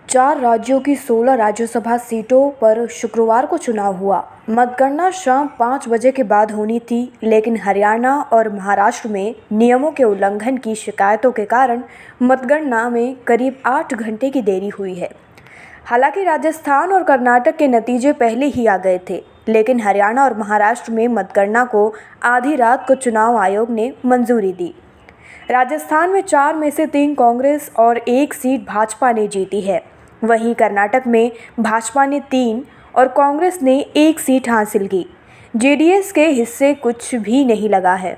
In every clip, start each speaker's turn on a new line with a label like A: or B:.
A: 4 राज्यों की 16 राज्यसभा सीटों पर शुक्रवार को चुनाव हुआ। मतगणना शाम 5 बजे के बाद होनी थी, लेकिन हरियाणा और महाराष्ट्र में नियमों के उल्लंघन की शिकायतों के कारण मतगणना में करीब 8 घंटे की देरी हुई है। हालांकि राजस्थान और कर्नाटक के नतीजे पहले ही आ गए थे, लेकिन हरियाणा और महाराष्ट्र में मतगणना को आधी रात को चुनाव आयोग ने मंजूरी दी। राजस्थान में 4 में से 3 कांग्रेस और 1 सीट भाजपा ने जीती है। वहीं कर्नाटक में भाजपा ने 3 और कांग्रेस ने 1 सीट हासिल की। जेडीएस के हिस्से कुछ भी नहीं लगा है।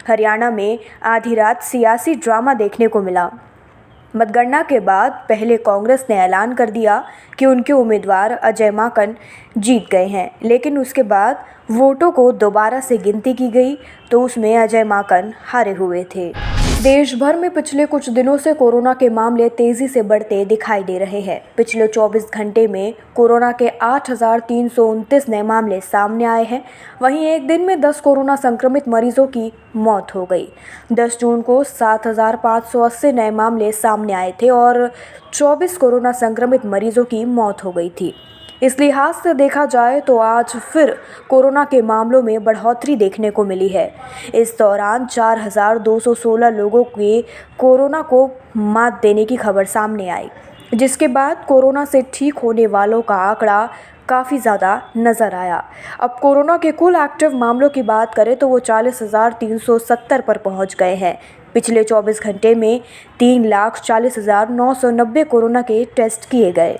A: हरियाणा में आधी रात सियासी ड्रामा देखने को मिला। मतगणना के बाद पहले कांग्रेस ने ऐलान कर दिया कि उनके उम्मीदवार अजय माकन जीत गए हैं, लेकिन उसके बाद वोटों को दोबारा से गिनती की गई तो उसमें अजय माकन हारे हुए थे। देश भर में पिछले कुछ दिनों से कोरोना के मामले तेजी से बढ़ते दिखाई दे रहे हैं। पिछले 24 घंटे में कोरोना के 8,329 नए मामले सामने आए हैं। वहीं एक दिन में 10 कोरोना संक्रमित मरीजों की मौत हो गई। 10 जून को 7,580 नए मामले सामने आए थे और 24 कोरोना संक्रमित मरीजों की मौत हो गई थी। इस लिहाज से देखा जाए तो आज फिर कोरोना के मामलों में बढ़ोतरी देखने को मिली है। इस दौरान 4,216 लोगों के कोरोना को मात देने की खबर सामने आई, जिसके बाद कोरोना से ठीक होने वालों का आंकड़ा काफ़ी ज़्यादा नज़र आया। अब कोरोना के कुल एक्टिव मामलों की बात करें तो वो 40,370 पर पहुंच गए हैं। पिछले 24 घंटे में 3,40,990 कोरोना के टेस्ट किए गए।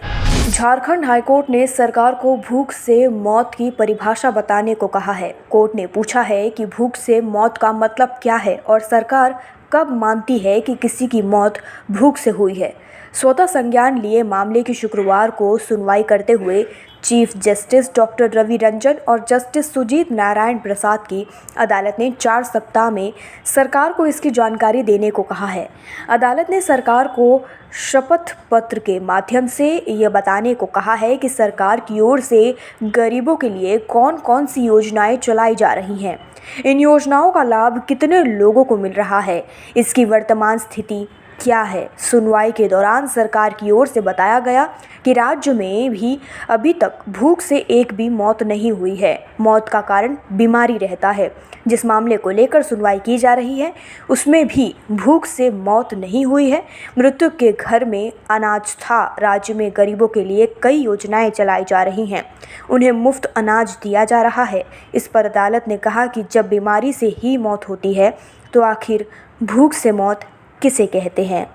A: झारखंड हाईकोर्ट ने सरकार को भूख से मौत की परिभाषा बताने को कहा है। कोर्ट ने पूछा है कि भूख से मौत का मतलब क्या है और सरकार कब मानती है कि किसी की मौत भूख से हुई है। स्वतः संज्ञान लिए मामले की शुक्रवार को सुनवाई करते हुए chief justice doctor Ravi Ranjan और जस्टिस सुजीत नारायण प्रसाद की अदालत ने 4 सप्ताह में सरकार को इसकी जानकारी देने को कहा है। अदालत ने सरकार को शपथ पत्र के माध्यम से ये बताने को कहा है कि सरकार की ओर से गरीबों के लिए कौन कौन सी योजनाएं चलाई जा रही हैं, इन योजनाओं का लाभ कितने लोगों को मिल रहा है, इसकी वर्तमान स्थिति क्या है। सुनवाई के दौरान सरकार की ओर से बताया गया कि राज्य में भी अभी तक भूख से एक भी मौत नहीं हुई है। मौत का कारण बीमारी रहता है। जिस मामले को लेकर सुनवाई की जा रही है उसमें भी भूख से मौत नहीं हुई है। मृतक के घर में अनाज था। राज्य में गरीबों के लिए कई योजनाएं चलाई जा रही हैं, उन्हें मुफ्त अनाज दिया जा रहा है। इस पर अदालत ने कहा कि जब बीमारी से ही मौत होती है तो आखिर भूख से मौत किसे कहते हैं।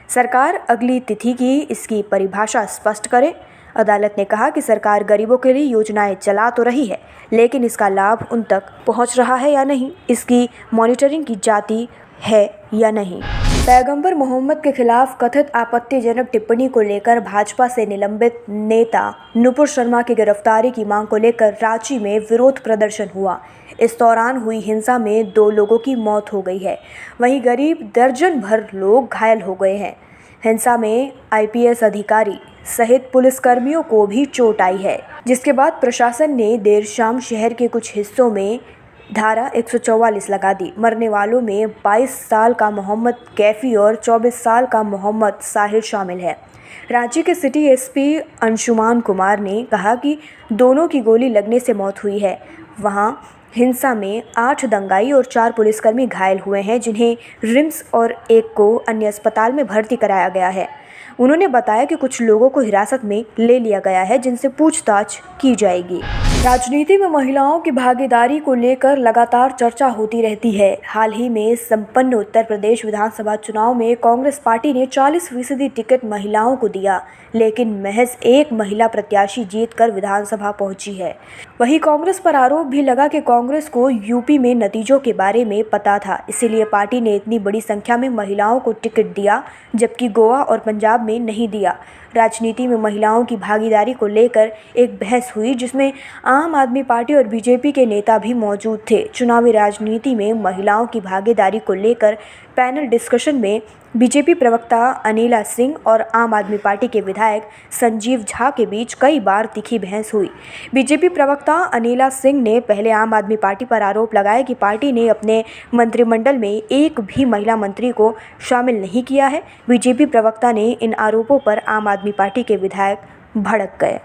A: सरकार अगली तिथि की इसकी परिभाषा स्पष्ट करे। अदालत ने कहा कि सरकार गरीबों के लिए योजनाएं चला तो रही है, लेकिन इसका लाभ उन तक पहुंच रहा है या नहीं, इसकी मॉनिटरिंग की जाती है या नहीं। पैगंबर मोहम्मद के खिलाफ कथित आपत्तिजनक टिप्पणी को लेकर भाजपा से निलंबित नेता नुपुर शर्मा की गिरफ्तारी की मांग को लेकर रांची में विरोध प्रदर्शन हुआ। इस दौरान हुई हिंसा में 2 लोगों की मौत हो गई है, वहीं करीब दर्जन भर लोग घायल हो गए हैं। हिंसा में आईपीएस अधिकारी सहित पुलिसकर्मियों को भी चोट आई है, जिसके बाद प्रशासन ने देर शाम शहर के कुछ हिस्सों में धारा 144 लगा दी। मरने वालों में 22 साल का मोहम्मद कैफी और 24 साल का मोहम्मद साहिल शामिल है। रांची के सिटी एसपी अंशुमान कुमार ने कहा कि दोनों की गोली लगने से मौत हुई है। वहां हिंसा में 8 दंगाई और 4 पुलिसकर्मी घायल हुए हैं, जिन्हें रिम्स और एक को अन्य अस्पताल में भर्ती कराया गया है। उन्होंने बताया कि कुछ लोगों को हिरासत में ले लिया गया है, जिनसे पूछताछ की जाएगी। राजनीति में महिलाओं की भागीदारी को लेकर लगातार चर्चा होती रहती है। हाल ही में संपन्न उत्तर प्रदेश विधानसभा चुनाव में कांग्रेस पार्टी ने 40% टिकट महिलाओं को दिया, लेकिन महज एक महिला प्रत्याशी जीतकर विधानसभा पहुंची है। वहीं कांग्रेस पर आरोप भी लगा कि कांग्रेस को यूपी में नतीजों के बारे में पता था, इसीलिए पार्टी ने इतनी बड़ी संख्या में महिलाओं को टिकट दिया, जबकि गोवा और पंजाब में नहीं दिया। राजनीति में महिलाओं की भागीदारी को लेकर एक बहस हुई, जिसमें आम आदमी पार्टी और बीजेपी के नेता भी मौजूद थे। चुनावी राजनीति में महिलाओं की भागीदारी को लेकर पैनल डिस्कशन में बीजेपी प्रवक्ता अनिला सिंह और आम आदमी पार्टी के विधायक संजीव झा के बीच कई बार तीखी बहस हुई। बीजेपी प्रवक्ता अनिला सिंह ने पहले आम आदमी पार्टी पर आरोप लगाया कि पार्टी ने अपने मंत्रिमंडल में एक भी महिला मंत्री को शामिल नहीं किया है। बीजेपी प्रवक्ता ने इन आरोपों पर आम आदमी पार्टी के विधायक भड़क गए।